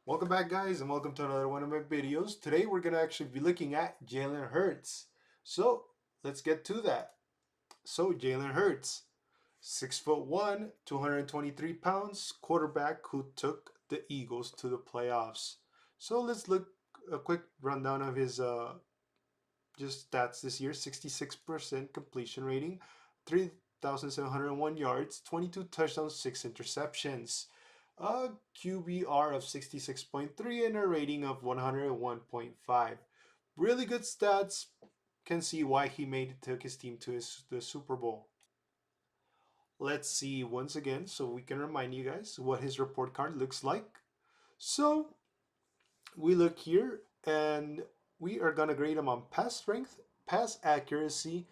Welcome back, guys, and welcome to another one of my videos. Today we're going to actually be looking at Jalen Hurts. So let's get to that. So Jalen Hurts, 6'1", 223 pounds, quarterback who took the Eagles to the playoffs. So let's look a quick rundown of his just stats this year. 66% completion rating, 3,701 yards, 22 touchdowns, 6 interceptions, a QBR of 66.3, and a rating of 101.5. Really good stats. Can see why he took his team to the Super Bowl. Let's see once again so we can remind you guys what his report card looks like. So we look here and we are going to grade him on pass strength, pass accuracy,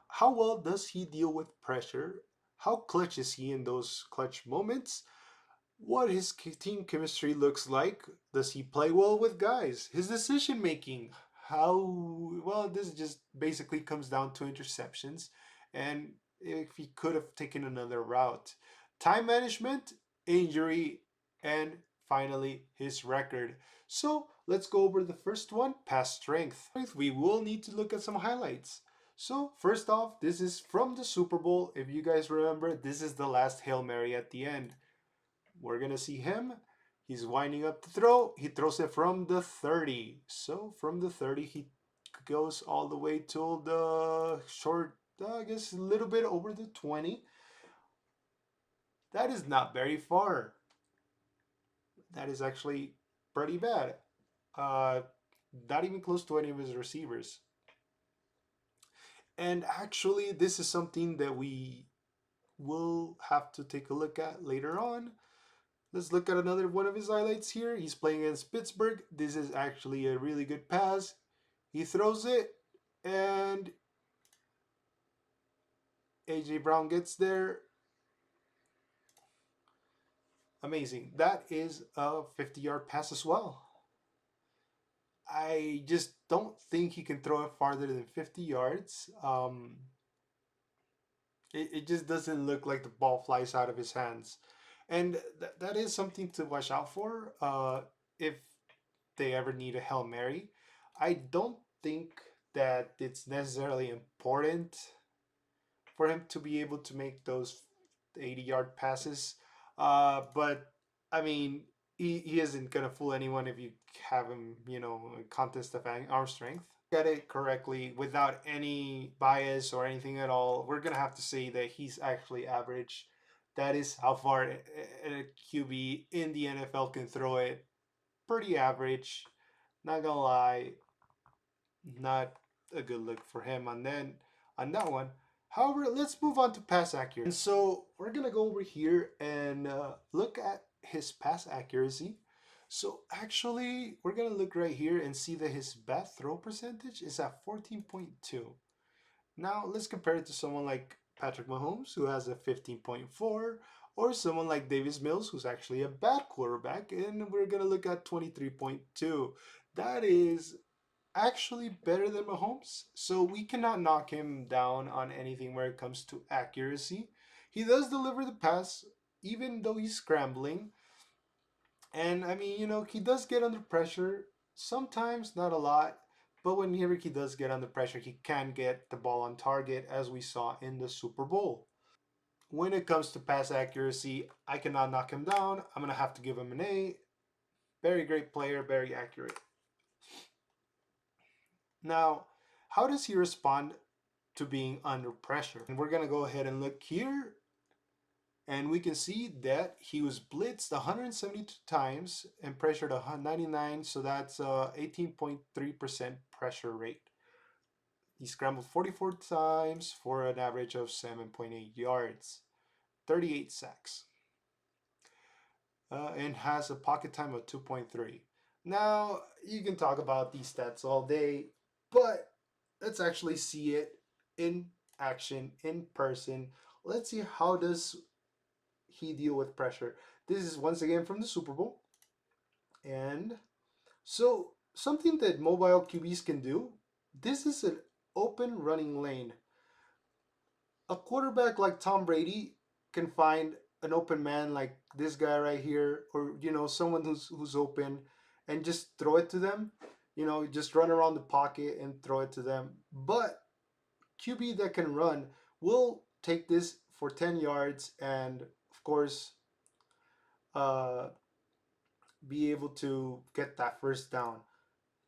how well does he deal with pressure, how clutch is he in those clutch moments, what his team chemistry looks like, does he play well with guys, his decision making, how well this just basically comes down to interceptions and if he could have taken another route, time management, injury, and finally his record. So let's go over the first one, pass strength. We will need to look at some highlights. So first off, this is from the Super Bowl. If you guys remember, this is the last Hail Mary at the end. We're going to see him. He's winding up the throw. He throws it from the 30. So from the 30, he goes all the way till the short, I guess a little bit over the 20. That is not very far. That is actually pretty bad. Uh, Not even close to any of his receivers. And actually, this is something that we will have to take a look at later on. Let's look at another one of his highlights here. He's playing against Pittsburgh. This is actually a really good pass. He throws it, and AJ Brown gets there. Amazing. That is a 50-yard pass as well. I just don't think he can throw it farther than 50 yards. It just doesn't look like the ball flies out of his hands. And that is something to watch out for if they ever need a Hail Mary. I don't think that it's necessarily important for him to be able to make those 80-yard passes. But, I mean, he isn't going to fool anyone if you have him, a contest of arm strength. Get it correctly without any bias or anything at all. We're going to have to say that he's actually average. That is how far a QB in the NFL can throw it. Pretty average. Not gonna lie, not a good look for him. And then on that one, however, let's move on to pass accuracy. And so we're gonna go over here and look at his pass accuracy. So actually, we're gonna look right here and see that his best throw percentage is at 14.2. Now let's compare it to someone like Patrick Mahomes, who has a 15.4, or someone like Davis Mills, who's actually a bad quarterback, and we're gonna look at 23.2. That is actually better than Mahomes, so we cannot knock him down on anything where it comes to accuracy. He does deliver the pass, even though he's scrambling. And I mean, he does get under pressure. Sometimes, not a lot. But whenever he does get under pressure, he can get the ball on target, as we saw in the Super Bowl. When it comes to pass accuracy, I cannot knock him down. I'm going to have to give him an A. Very great player, very accurate. Now, how does he respond to being under pressure? And we're going to go ahead and look here. And we can see that he was blitzed 172 times and pressured 99, so that's 18.3% pressure rate. He scrambled 44 times for an average of 7.8 yards, 38 sacks, and has a pocket time of 2.3. Now, you can talk about these stats all day, but let's actually see it in action, in person. Let's see how does he deal with pressure. This is once again from the Super Bowl. And so something that mobile QBs can do, this is an open running lane. A quarterback like Tom Brady can find an open man like this guy right here, or someone who's open, and just throw it to them. Just run around the pocket and throw it to them. But QB that can run will take this for 10 yards and, of course, uh, be able to get that first down.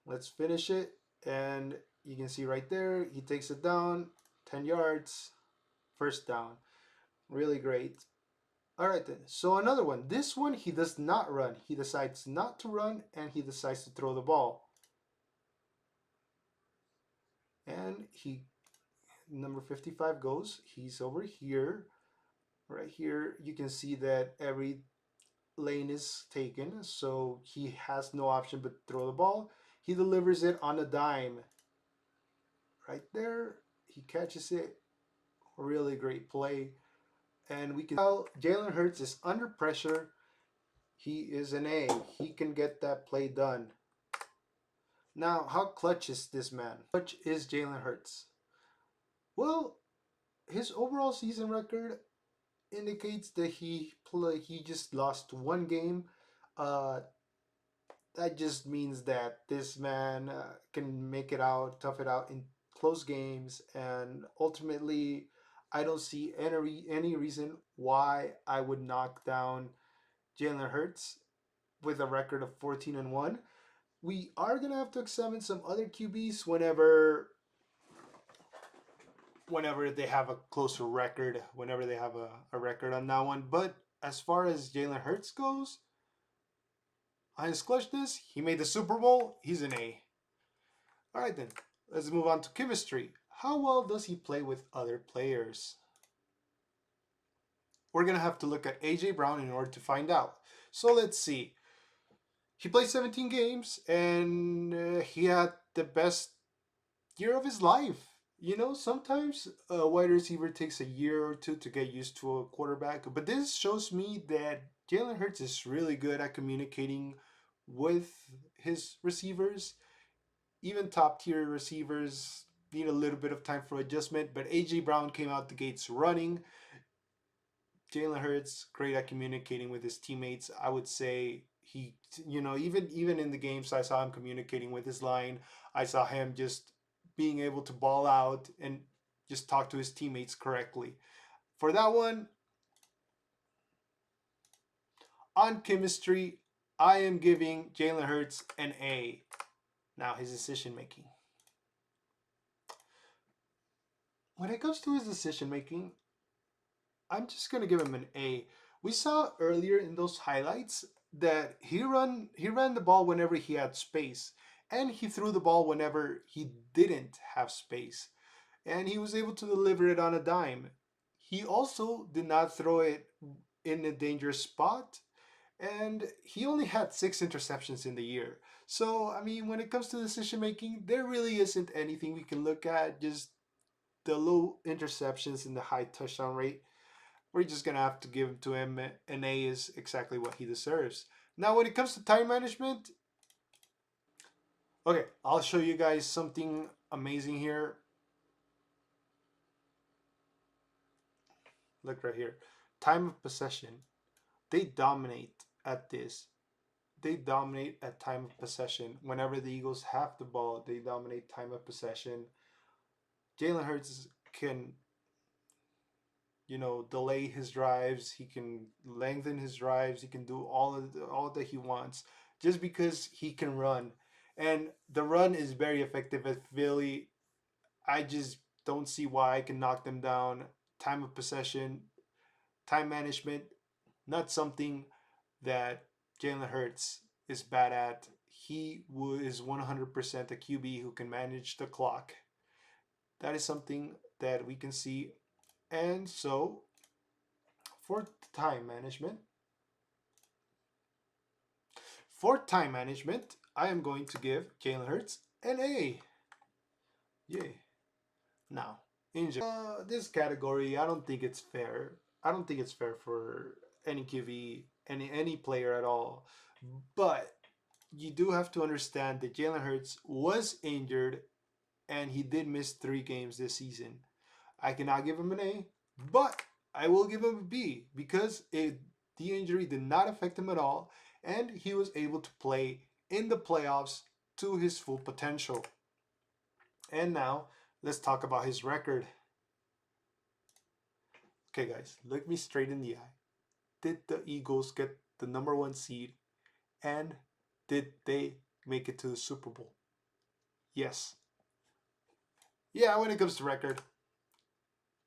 Let's finish it. And you can see right there, he takes it down, 10 yards, first down. Really great. All right, then. So another one. This one, he does not run. He decides not to run, and he decides to throw the ball. And number 55 goes. He's over here. Right here, you can see that every lane is taken, so he has no option but throw the ball. He delivers it on a dime. Right there, he catches it. Really great play. And we can tell Jalen Hurts is under pressure. He is an A. He can get that play done. Now, how clutch is this man? Clutch is Jalen Hurts. Well, his overall season record indicates that he just lost one game. Uh, that just means that this man can make it out, tough it out in close games, and ultimately, I don't see any reason why I would knock down Jalen Hurts with a record of 14-1. We are gonna have to examine some other QBs whenever they have a closer record, whenever they have a record on that one. But as far as Jalen Hurts goes, on his clutchness, he made the Super Bowl. He's an A. All right, then. Let's move on to chemistry. How well does he play with other players? We're going to have to look at A.J. Brown in order to find out. So let's see. He played 17 games, and he had the best year of his life. Sometimes a wide receiver takes a year or two to get used to a quarterback, but this shows me that Jalen Hurts is really good at communicating with his receivers. Even top tier receivers need a little bit of time for adjustment, but A.J. Brown came out the gates running. Jalen Hurts, great at communicating with his teammates. I would say he, even in the games I saw him communicating with his line, I saw him just being able to ball out and just talk to his teammates correctly. For that one, on chemistry, I am giving Jalen Hurts an A. Now, his decision making. When it comes to his decision making, I'm just gonna give him an A. We saw earlier in those highlights that he ran the ball whenever he had space, and he threw the ball whenever he didn't have space, and he was able to deliver it on a dime. He also did not throw it in a dangerous spot, and he only had 6 interceptions in the year. So I mean, when it comes to decision making, there really isn't anything we can look at. Just the low interceptions and the high touchdown rate. We're just gonna have to give to him an A is exactly what he deserves. Now, when it comes to time management, okay, I'll show you guys something amazing here. Look right here. Time of possession. They dominate at this. They dominate at time of possession. Whenever the Eagles have the ball, they dominate time of possession. Jalen Hurts can delay his drives. He can lengthen his drives. He can do all that he wants just because he can run, and the run is very effective at Philly. I just don't see why I can knock them down. Time of possession, time management, not something that Jalen Hurts is bad at. He is 100% a QB who can manage the clock. That is something that we can see. And so, for time management, I am going to give Jalen Hurts an A. Yay. Now, in this category, I don't think it's fair. I don't think it's fair for any QB, any player at all. But you do have to understand that Jalen Hurts was injured and he did miss 3 games this season. I cannot give him an A, but I will give him a B because the injury did not affect him at all, and he was able to play in the playoffs to his full potential. And now let's talk about his record. Okay, guys, look me straight in the eye. Did the Eagles get the #1 seed, and did they make it to the Super Bowl? Yes. Yeah, when it comes to record,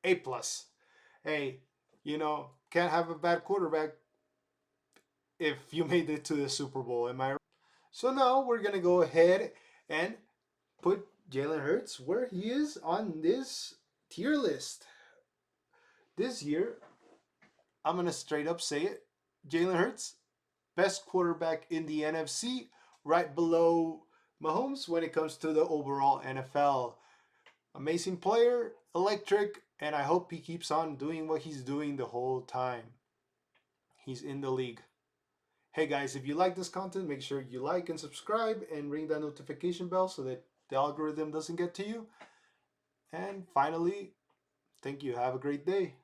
A plus. Hey, can't have a bad quarterback if you made it to the Super Bowl. Am I right? So now we're gonna go ahead and put Jalen Hurts where he is on this tier list. This year, I'm gonna straight up say it. Jalen Hurts, best quarterback in the NFC, right below Mahomes when it comes to the overall NFL. Amazing player, electric, and I hope he keeps on doing what he's doing the whole time he's in the league. Hey guys, if you like this content, make sure you like and subscribe and ring that notification bell so that the algorithm doesn't get to you. And finally, thank you. Have a great day.